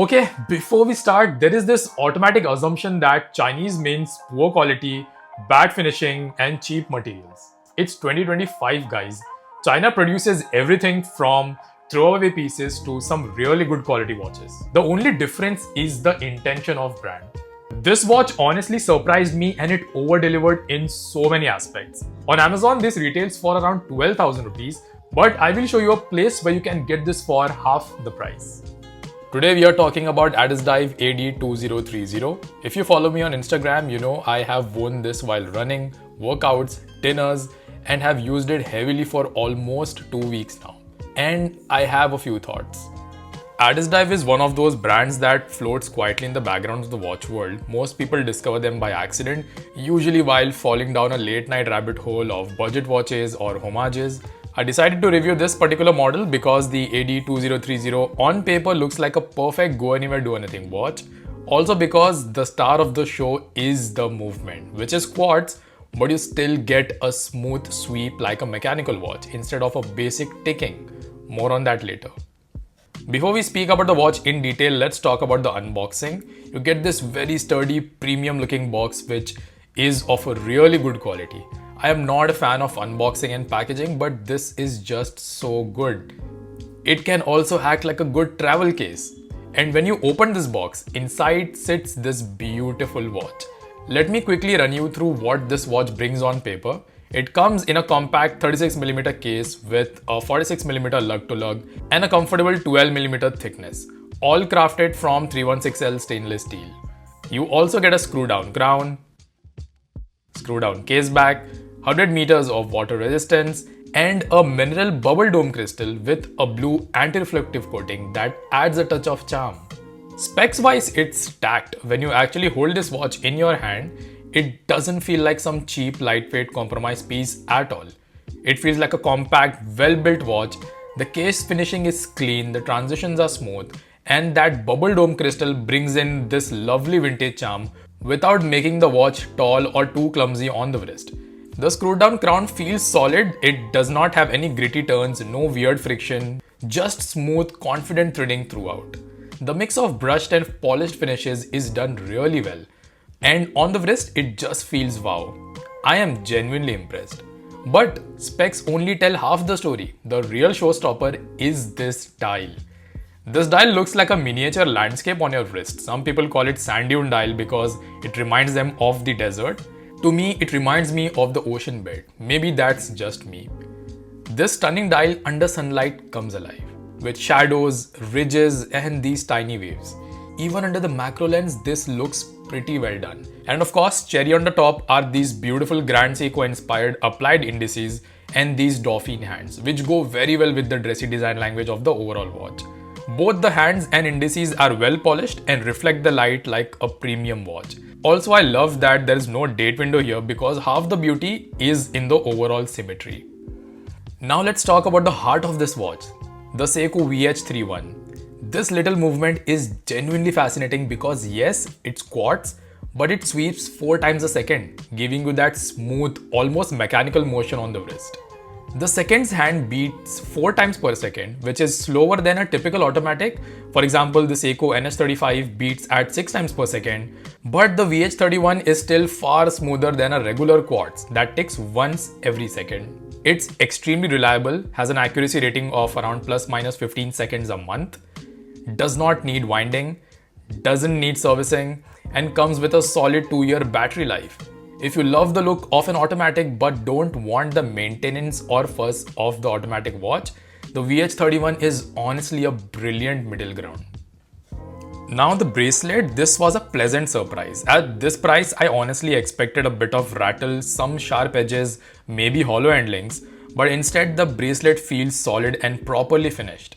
Okay, before we start, there is this automatic assumption that Chinese means poor quality, bad finishing, and cheap materials. It's 2025, guys. China produces everything from throwaway pieces to some really good quality watches. The only difference is the intention of brand. This watch honestly surprised me and it over-delivered in so many aspects. On Amazon, this retails for around 12,000 rupees, but I will show you a place where you can get this for half the price. Today we are talking about Addiesdive AD2030. If you follow me on Instagram, you know I have worn this while running, workouts, dinners, and have used it heavily for almost 2 weeks now. And I have a few thoughts. Addiesdive is one of those brands that floats quietly in the background of the watch world. Most people discover them by accident, usually while falling down a late night rabbit hole of budget watches or homages. I decided to review this particular model because the AD2030 on paper looks like a perfect go anywhere do anything watch. Also because the star of the show is the movement, which is quartz, but you still get a smooth sweep like a mechanical watch instead of a basic ticking. More on that later. Before we speak about the watch in detail, let's talk about the unboxing. You get this very sturdy premium looking box which is of a really good quality. I am not a fan of unboxing and packaging, but this is just so good. It can also act like a good travel case. And when you open this box, inside sits this beautiful watch. Let me quickly run you through what this watch brings on paper. It comes in a compact 36mm case with a 46mm lug-to-lug and a comfortable 12mm thickness, all crafted from 316L stainless steel. You also get a screw-down crown, screw-down case back, 100 meters of water resistance, and a mineral bubble dome crystal with a blue anti-reflective coating that adds a touch of charm. Specs wise, it's stacked. When you actually hold this watch in your hand, it doesn't feel like some cheap lightweight compromise piece at all. It feels like a compact, well-built watch. The case finishing is clean, the transitions are smooth, and that bubble dome crystal brings in this lovely vintage charm without making the watch tall or too clumsy on the wrist. The screw-down crown feels solid. It does not have any gritty turns, no weird friction, just smooth, confident threading throughout. The mix of brushed and polished finishes is done really well. And on the wrist, it just feels wow. I am genuinely impressed. But specs only tell half the story. The real showstopper is this dial. This dial looks like a miniature landscape on your wrist. Some people call it sand dune dial because it reminds them of the desert. To me, it reminds me of the ocean bed. Maybe that's just me. This stunning dial under sunlight comes alive, with shadows, ridges, and these tiny waves. Even under the macro lens, this looks pretty well done. And of course, cherry on the top are these beautiful Grand SEIKO inspired applied indices and these dolphin hands, which go very well with the dressy design language of the overall watch. Both the hands and indices are well polished and reflect the light like a premium watch. Also, I love that there is no date window here because half the beauty is in the overall symmetry. Now let's talk about the heart of this watch, the SEIKO VH31. This little movement is genuinely fascinating because yes, it's quartz, but it sweeps 4 times a second, giving you that smooth, almost mechanical motion on the wrist. The second's hand beats 4 times per second, which is slower than a typical automatic. For example, the SEIKO NH35 beats at 6 times per second, but the VH31 is still far smoother than a regular quartz that ticks once every second. It's extremely reliable, has an accuracy rating of around plus minus 15 seconds a month, does not need winding, doesn't need servicing, and comes with a solid 2-year battery life. If you love the look of an automatic but don't want the maintenance or fuss of the automatic watch, the VH31 is honestly a brilliant middle ground. Now the bracelet, this was a pleasant surprise. At this price, I honestly expected a bit of rattle, some sharp edges, maybe hollow end links, but instead the bracelet feels solid and properly finished.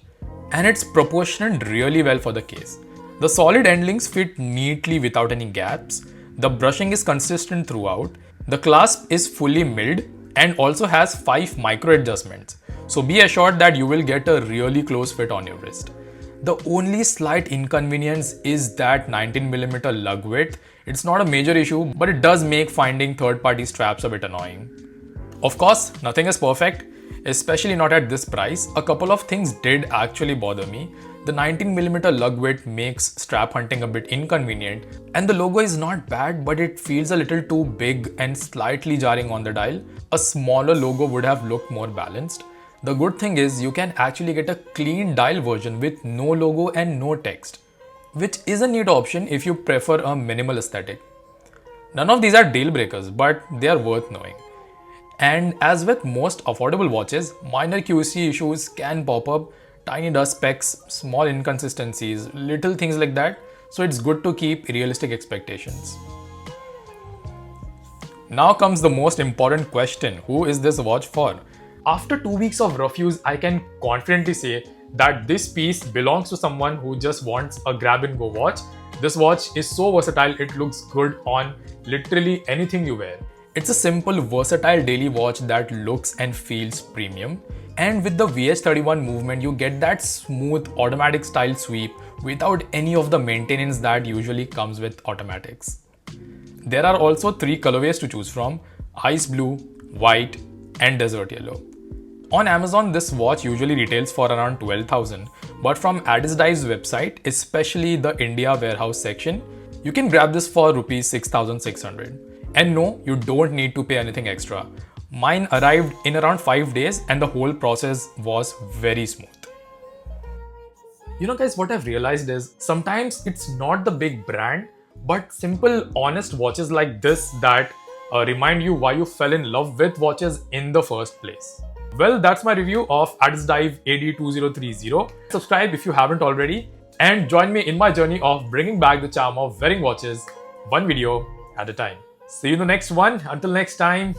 And it's proportioned really well for the case. The solid end links fit neatly without any gaps. The brushing is consistent throughout. The clasp is fully milled and also has 5 micro adjustments. So be assured that you will get a really close fit on your wrist. The only slight inconvenience is that 19mm lug width. It's not a major issue, but it does make finding third-party straps a bit annoying. Of course, nothing is perfect. especially not at this price. A couple of things did actually bother me. The 19mm lug width makes strap hunting a bit inconvenient, and the logo is not bad, but it feels a little too big and slightly jarring on the dial. A smaller logo would have looked more balanced. The good thing is you can actually get a clean dial version with no logo and no text, which is a neat option if you prefer a minimal aesthetic. None of these are deal breakers, but they are worth knowing. And as with most affordable watches, minor QC issues can pop up, tiny dust specks, small inconsistencies, little things like that, so it's good to keep realistic expectations. Now comes the most important question: who is this watch for? After 2 weeks of reviews, I can confidently say that this piece belongs to someone who just wants a grab and go watch. This watch is so versatile, it looks good on literally anything you wear. It's a simple, versatile daily watch that looks and feels premium. And with the VH31 movement, you get that smooth automatic style sweep without any of the maintenance that usually comes with automatics. There are also 3 colorways to choose from: ice blue, white, and desert yellow. On Amazon, this watch usually retails for around 12,000, but from Addiesdive's website, especially the India warehouse section, you can grab this for Rs 6,600. And no, you don't need to pay anything extra. Mine arrived in around 5 days and the whole process was very smooth. You know guys, what I've realized is sometimes it's not the big brand, but simple, honest watches like this that remind you why you fell in love with watches in the first place. Well, that's my review of Addiesdive AD2030. Subscribe if you haven't already and join me in my journey of bringing back the charm of wearing watches one video at a time. See you in the next one. Until next time.